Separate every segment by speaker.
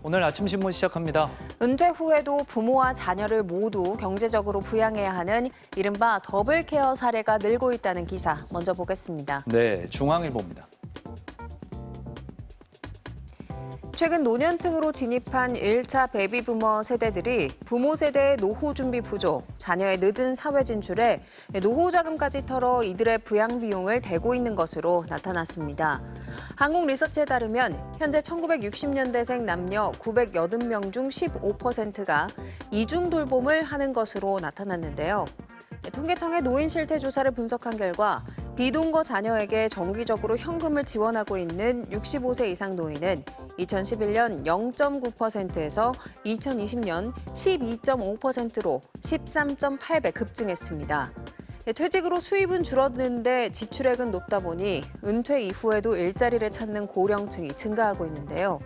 Speaker 1: 오늘 아침 신문 시작합니다.
Speaker 2: 은퇴 후에도 부모와 자녀를 모두 경제적으로 부양해야 하는 이른바 더블케어 사례가 늘고 있다는 기사 먼저 보겠습니다.
Speaker 1: 네, 중앙일보입니다.
Speaker 2: 최근 노년층으로 진입한 1차 베이비부머 세대들이 부모 세대의 노후 준비 부족, 자녀의 늦은 사회 진출에 노후 자금까지 털어 이들의 부양 비용을 대고 있는 것으로 나타났습니다. 한국 리서치에 따르면 현재 1960년대생 남녀 980명 중 15%가 이중 돌봄을 하는 것으로 나타났는데요. 통계청의 노인 실태 조사를 분석한 결과 비동거 자녀에게 정기적으로 현금을 지원하고 있는 65세 이상 노인은 2011년 0.9%에서 2020년 12.5%로 13.8배 급증했습니다. 퇴직으로 수입은 줄어드는데 지출액은 높다 보니 은퇴 이후에도 일자리를 찾는 고령층이 증가하고 있는데요.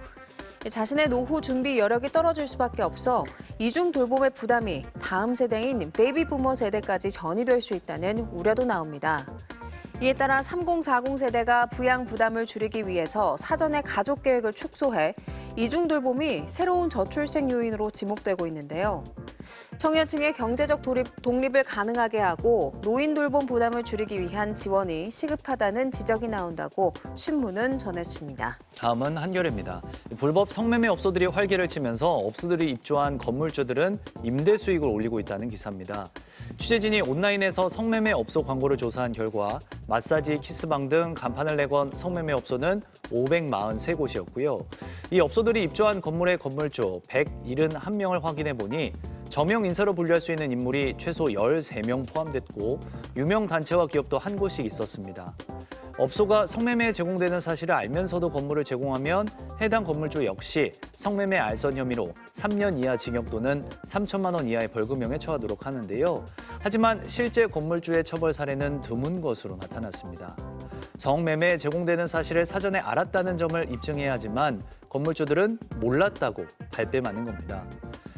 Speaker 2: 자신의 노후 준비 여력이 떨어질 수밖에 없어 이중 돌봄의 부담이 다음 세대인 베이비부머 세대까지 전이될 수 있다는 우려도 나옵니다. 이에 따라 3040 세대가 부양 부담을 줄이기 위해서 사전에 가족 계획을 축소해 이중 돌봄이 새로운 저출생 요인으로 지목되고 있는데요. 청년층의 경제적 독립을 가능하게 하고 노인 돌봄 부담을 줄이기 위한 지원이 시급하다는 지적이 나온다고 신문은 전했습니다.
Speaker 1: 다음은 한겨레입니다. 불법 성매매 업소들이 활개를 치면서 업소들이 입주한 건물주들은 임대 수익을 올리고 있다는 기사입니다. 취재진이 온라인에서 성매매 업소 광고를 조사한 결과 마사지, 키스방 등 간판을 내건 성매매 업소는 543곳이었고요. 이 업소들이 입주한 건물의 건물주 171명을 확인해 보니 저명 인사로 분류할 수 있는 인물이 최소 13명 포함됐고 유명 단체와 기업도 한 곳씩 있었습니다. 업소가 성매매에 제공되는 사실을 알면서도 건물을 제공하면 해당 건물주 역시 성매매 알선 혐의로 3년 이하 징역 또는 3천만 원 이하의 벌금형에 처하도록 하는데요. 하지만 실제 건물주의 처벌 사례는 드문 것으로 나타났습니다. 성매매에 제공되는 사실을 사전에 알았다는 점을 입증해야 하지만 건물주들은 몰랐다고 발뺌하는 겁니다.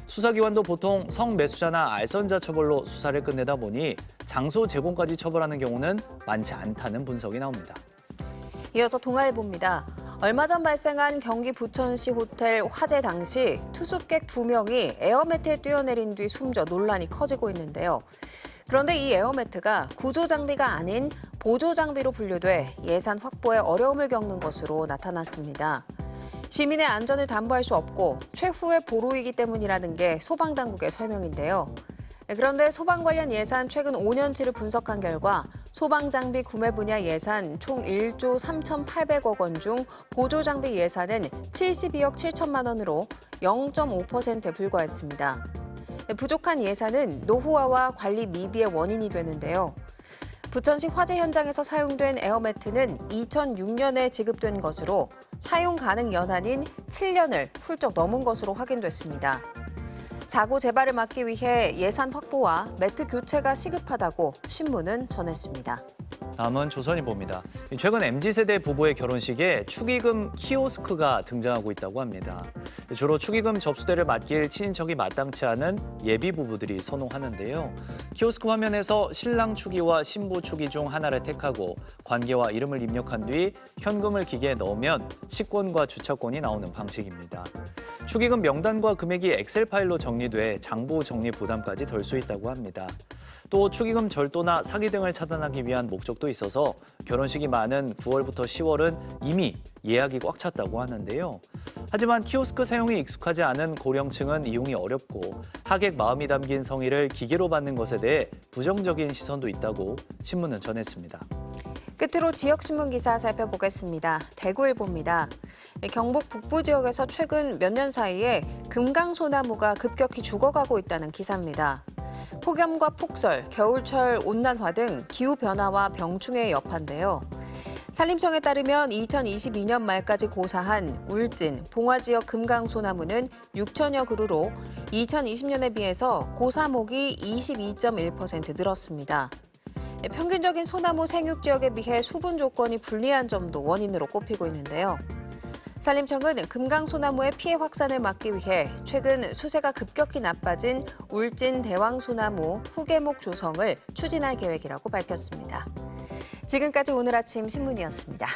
Speaker 1: 수사기관도 보통 성매수자나 알선자 처벌로 수사를 끝내다 보니 장소 제공까지 처벌하는 경우는 많지 않다는 분석이 나옵니다.
Speaker 2: 이어서 동아일보입니다. 얼마 전 발생한 경기 부천시 호텔 화재 당시 투숙객 2명이 에어매트에 뛰어내린 뒤 숨져 논란이 커지고 있는데요. 그런데 이 에어매트가 구조 장비가 아닌 보조 장비로 분류돼 예산 확보에 어려움을 겪는 것으로 나타났습니다. 시민의 안전을 담보할 수 없고 최후의 보루이기 때문이라는 게 소방당국의 설명인데요. 그런데 소방 관련 예산 최근 5년치를 분석한 결과 소방장비 구매 분야 예산 총 1조 3,800억 원 중 보조장비 예산은 72억 7천만 원으로 0.5%에 불과했습니다. 부족한 예산은 노후화와 관리 미비의 원인이 되는데요. 부천시 화재 현장에서 사용된 에어매트는 2006년에 지급된 것으로 사용 가능 연한인 7년을 훌쩍 넘은 것으로 확인됐습니다. 사고 재발을 막기 위해 예산 확보와 매트 교체가 시급하다고 신문은 전했습니다.
Speaker 1: 다음은 조선일보입니다. 최근 MZ세대 부부의 결혼식에 축의금 키오스크가 등장하고 있다고 합니다. 주로 축의금 접수대를 맡길 친인척이 마땅치 않은 예비 부부들이 선호하는데요. 키오스크 화면에서 신랑 축의와 신부 축의 중 하나를 택하고 관계와 이름을 입력한 뒤 현금을 기계에 넣으면 식권과 주차권이 나오는 방식입니다. 축의금 명단과 금액이 엑셀 파일로 정리돼 장부 정리 부담까지 덜 수 있다고 합니다. 또 축의금 절도나 사기 등을 차단하기 위한 목적도 있어서 결혼식이 많은 9월부터 10월은 이미 예약이 꽉 찼다고 하는데요. 하지만 키오스크 사용이 익숙하지 않은 고령층은 이용이 어렵고 하객 마음이 담긴 성의를 기계로 받는 것에 대해 부정적인 시선도 있다고 신문은 전했습니다.
Speaker 2: 끝으로 지역신문 기사 살펴보겠습니다. 대구일보입니다. 경북 북부 지역에서 최근 몇 년 사이에 금강소나무가 급격히 죽어가고 있다는 기사입니다. 폭염과 폭설, 겨울철 온난화 등 기후변화와 병충해의 여파인데요. 산림청에 따르면 2022년 말까지 고사한 울진, 봉화 지역 금강소나무는 6천여 그루로 2020년에 비해서 고사목이 22.1% 늘었습니다. 평균적인 소나무 생육 지역에 비해 수분 조건이 불리한 점도 원인으로 꼽히고 있는데요. 산림청은 금강소나무의 피해 확산을 막기 위해 최근 수세가 급격히 나빠진 울진 대왕소나무 후계목 조성을 추진할 계획이라고 밝혔습니다. 지금까지 오늘 아침 신문이었습니다.